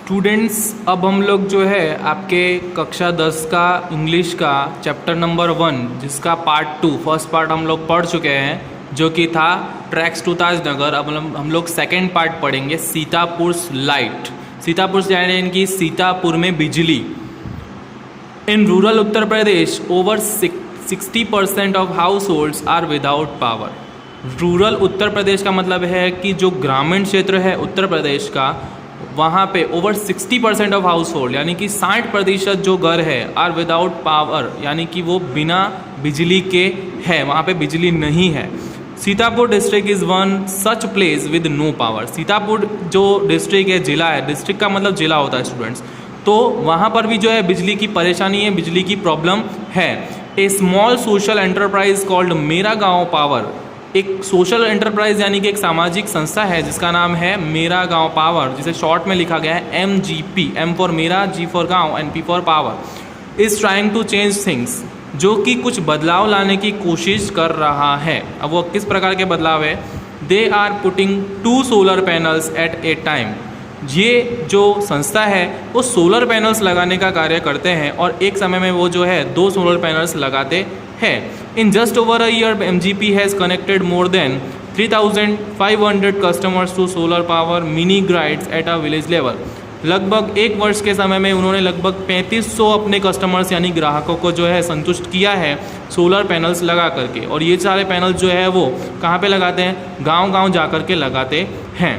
Students, अब हम लोग जो है आपके कक्षा 10 का इंग्लिश का चैप्टर नंबर 1 जिसका पार्ट 2 फर्स्ट पार्ट हम लोग पढ़ चुके हैं जो कि था ट्रैक्स टू ताजनगर। अब हम लोग सेकेंड पार्ट पढ़ेंगे सीतापुर लाइट। सीतापुर यानी इनकी सीतापुर में बिजली। In rural Uttar Pradesh over 60% of households are without power. Rural Uttar Pradesh का मतलब है कि जो ग्रामीण क्षेत्र है उत्तर प्रदेश का, वहाँ पे ओवर 60% ऑफ हाउस होल्ड यानी कि 60% जो घर है आर विदाउट पावर, यानी कि वो बिना बिजली के है, वहाँ पे बिजली नहीं है। Sitapur district is one such place with no power. Sitapur जो डिस्ट्रिक्ट है, जिला है, डिस्ट्रिक्ट का मतलब जिला होता है स्टूडेंट्स, तो वहाँ पर भी जो है बिजली की परेशानी है, बिजली की प्रॉब्लम है। ए स्मॉल सोशल एंटरप्राइज कॉल्ड मेरा गाँव पावर, एक सोशल एंटरप्राइज यानी कि एक सामाजिक संस्था है जिसका नाम है मेरा गांव पावर, जिसे शॉर्ट में लिखा गया है MGP, M for Mera, G for Gaon and P for power, is trying to change things, जो कि कुछ बदलाव लाने की कोशिश कर रहा है। अब वो किस प्रकार के बदलाव है? They are putting 2 solar panels at a time. ये जो संस्था है वो सोलर पैनल्स लगाने का कार्य करते हैं और एक समय में वो जो है 2 सोलर पैनल्स लगाते हैं। In just over a year, MGP has connected more than 3,500 customers to solar power mini grids at a village level. लगभग एक वर्ष के समय में उन्होंने लगभग 3500 अपने कस्टमर्स यानी ग्राहकों को जो है संतुष्ट किया है सोलर पैनल्स लगा करके। और ये सारे पैनल्स जो है वो कहाँ पे लगाते हैं? गांव-गांव जा कर के लगाते हैं।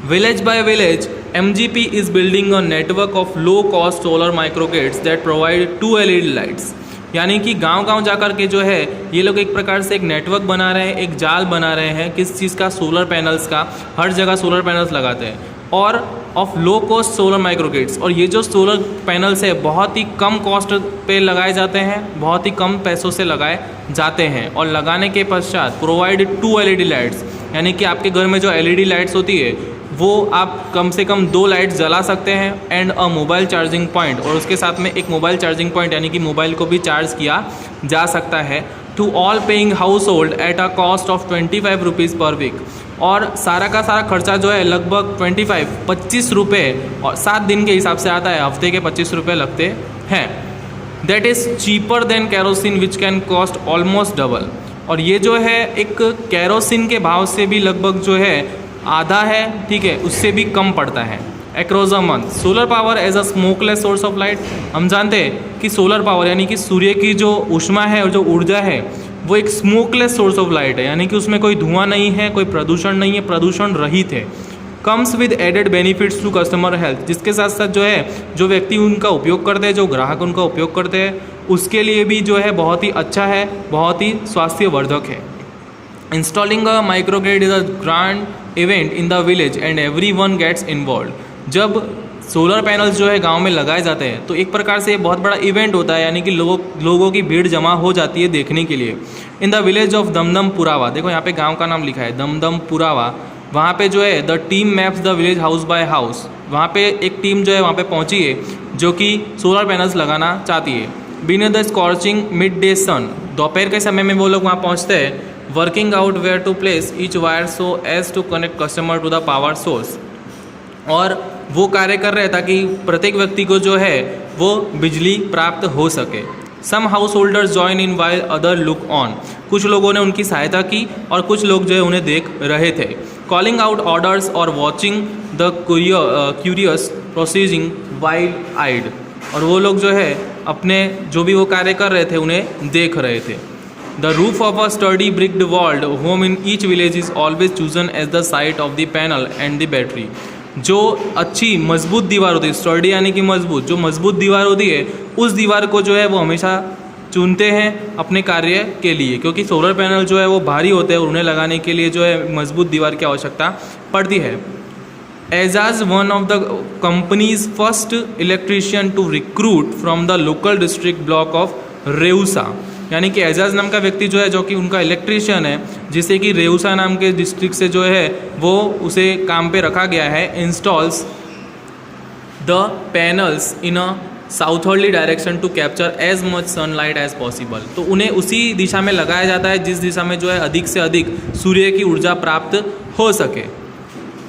Village by village, MGP is building a network of low-cost solar microgrids that provide 2 LED lights. यानी कि गांव-गांव जाकर के जो है ये लोग एक प्रकार से एक नेटवर्क बना रहे हैं, एक जाल बना रहे हैं। किस चीज़ का? सोलर पैनल्स का। हर जगह सोलर पैनल्स लगाते हैं और of low cost solar microgrids. और ये जो सोलर पैनल्स है बहुत ही कम कॉस्ट पे लगाए जाते हैं, बहुत ही कम पैसों से लगाए जाते हैं। और लगाने के पश्चात प्रोवाइड 2 LED लाइट्स, यानी कि आपके घर में जो LED लाइट्स होती है वो आप कम से कम 2 लाइट्स जला सकते हैं and a mobile charging point, और उसके साथ में एक मोबाइल चार्जिंग पॉइंट यानी कि मोबाइल को भी चार्ज किया जा सकता है। To all paying household at a cost of 25 rupees per week. और सारा का सारा खर्चा जो है लगभग 25 रुपये और 7 दिन के हिसाब से आता है, हफ्ते के 25 रुपये लगते हैं। That is cheaper than kerosene which can cost almost double. और ये जो है एक कैरोसिन के भाव से भी लगभग जो है आधा है, ठीक है, उससे भी कम पड़ता है। Across a month solar power as a smokeless source of light. हम जानते हैं कि सोलर पावर यानी कि सूर्य की जो ऊष्मा है और जो ऊर्जा है वो एक स्मोकलेस सोर्स ऑफ लाइट है, यानी कि उसमें कोई धुआं नहीं है, कोई प्रदूषण नहीं है, प्रदूषण रहित है। Comes with added benefits to customer health, जिसके साथ साथ जो है जो व्यक्ति उनका उपयोग करते हैं, जो ग्राहक उनका उपयोग करते हैं, उसके लिए भी जो है बहुत ही अच्छा है, बहुत ही स्वास्थ्यवर्धक है। Installing a microgrid is a grand event in the village and everyone gets involve. जब सोलर पैनल्स जो है गांव में लगाए जाते हैं तो एक प्रकार से बहुत बड़ा इवेंट होता है, यानी कि लोगों की भीड़ जमा हो जाती है देखने के लिए। In the village of Damdam Purawa, देखो यहाँ पे गांव का नाम लिखा है दमदम पुरावा। वहाँ पे जो है the team maps the village house by house. वहाँ पे एक टीम जो है वहाँ पे पहुँची है जो कि सोलर पैनल्स लगाना चाहती है। Been the scorching midday sun, दोपहर के समय में वो लोग वहाँ पहुँचते हैं। Working out where to place each wire so as to connect customer to the power source. और वो कार्य कर रहे हैं ताकि प्रत्येक व्यक्ति को जो है वो बिजली प्राप्त हो सके। Some householders join in while other look on, कुछ लोगों ने उनकी सहायता की और कुछ लोग जो है उन्हें देख रहे थे। कॉलिंग आउट ऑर्डर्स और watching the curious proceeding wild eyed, और वो लोग जो है अपने जो भी वो कार्य कर रहे थे उन्हें देख रहे थे। The roof of a sturdy bricked walled home in each village is always chosen as the site of the panel and the battery. जो अच्छी मजबूत दीवार होती है, स्टर्डी यानी कि मजबूत, जो मजबूत दीवार होती है उस दीवार को जो है वो हमेशा चुनते हैं अपने कार्य के लिए, क्योंकि सोलर पैनल जो है वो भारी होते हैं और उन्हें लगाने के लिए जो है मजबूत दीवार की आवश्यकता पड़ती है। Ejaz one of the companies first electrician to recruit from the local district block of Reusa, यानी कि एजाज नाम का व्यक्ति जो है जो कि उनका इलेक्ट्रीशियन है, जिसे कि रेउसा नाम के डिस्ट्रिक्ट से जो है वो उसे काम पे रखा गया है। Installs the panels in a southerly direction to capture as much sunlight as possible. तो उन्हें उसी दिशा में लगाया जाता है जिस दिशा में जो है अधिक से अधिक सूर्य की ऊर्जा प्राप्त हो सके।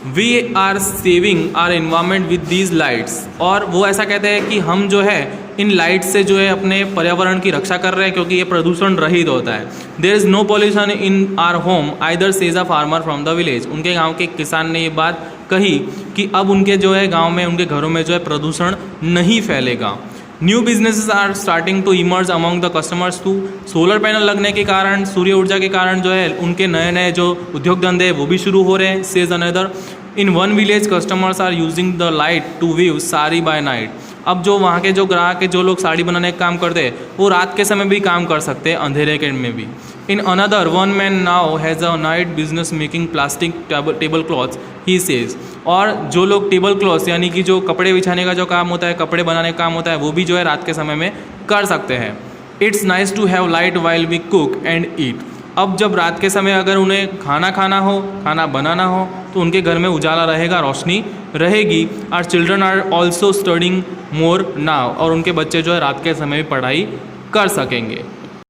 We are saving our environment with these lights. और वो ऐसा कहते हैं कि हम जो है इन लाइट से जो है अपने पर्यावरण की रक्षा कर रहे हैं, क्योंकि ये प्रदूषण रहित होता है। There is no pollution in our home either, says a farmer from the village. उनके गांव के किसान ने ये बात कही कि अब उनके जो है गांव में, उनके घरों में जो है प्रदूषण नहीं फैलेगा। New businesses are starting to emerge among the customers too. Solar panel लगने के कारण, सूर्य ऊर्जा के कारण जो है उनके नए नए जो उद्योग धंधे हैं वो भी शुरू हो रहे हैं। Says another, in one village customers are using the light to weave sari by night. अब जो वहाँ के जो ग्राहक है, जो लोग साड़ी बनाने का काम करते हैं, वो रात के समय भी काम कर सकते हैं, अंधेरे के में भी। In another, one man now has a night business making plastic table clothes, he says. और जो लोग टेबल क्लॉथ्स यानी कि जो कपड़े बिछाने का जो काम होता है, कपड़े बनाने का काम होता है, वो भी जो है रात के समय में कर सकते हैं। It's nice to have light while we cook and eat. अब जब रात के समय अगर उन्हें खाना खाना हो, खाना बनाना हो, तो उनके घर में उजाला रहेगा, रोशनी रहेगी। Our children are also studying more now. और उनके बच्चे जो है रात के समय भी पढ़ाई कर सकेंगे।